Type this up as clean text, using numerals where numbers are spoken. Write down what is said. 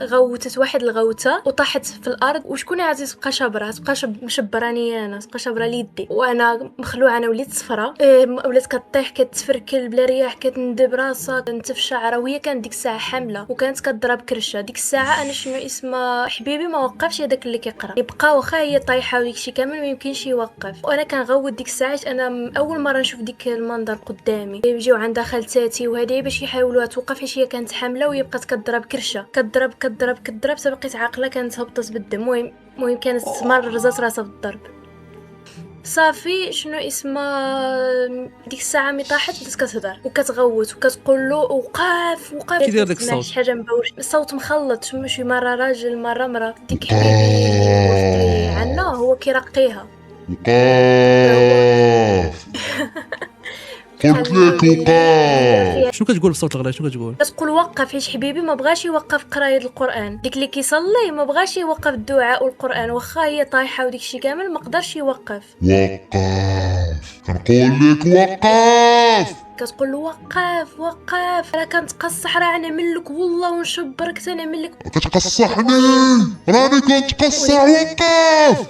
غوتت واحد الغوته وطاحت في الارض، وشكون عزيز تبقى شابره، تبقى مشبراني انا، تبقى شابره ليدي، وانا مخلوعه، انا وليت صفرة. ولات كطيح كتفركل بلا رياح، كتندب راسها، تنتف شعرها، وهي كانت ديك الساعه حامله وكانت كضرب كرشه. ديك الساعه انا شنو اسمها حبيبي ما وقفش هذاك اللي كيقرا، يبقى واخا هي طايحه وديكشي كامل ما يمكنش يوقف. وانا كنغوت ديك الساعات، انا اول مره نشوف ديك المنظر قدامي. يجيو عندها خالتاتي وهذه باش يحاولوها توقف، حيت هي كانت حامله وهي بقات كضرب كرشه، كضرب حتى بقيت عاقله، كانت هبطت بالدم. المهم كانت تمرزات راسها بالضرب. صافي شنو اسمها ديك الساعه مي طاحت بدات كتهضر وكتغوت وكتقول له وقف كي داير داك الصوت؟ شي حاجه مبوش، الصوت مخلط، ماشي مره راجل مره مرا. ديك حبيبي اللي وصلي عنا هو كيرقيها. وقاف. قلت لك وقاف. شنو كتقول بصوت الغلا؟ شنو كتقول؟ كتقول وقف، حيت حبيبي ما بغاش يوقف قرايه القران. ديك اللي كيصلي ما بغاش يوقف الدعاء والقران، واخا هي طايحه وديكشي كامل ما قدرش يوقف. وقف، كنقول لك وقف. كتقول له وقف وقف، راه كنتقصح، راه نعمل لك والله ونشبرك، تنعمل لك. كتقصحني، راني كنتقصح. وقف.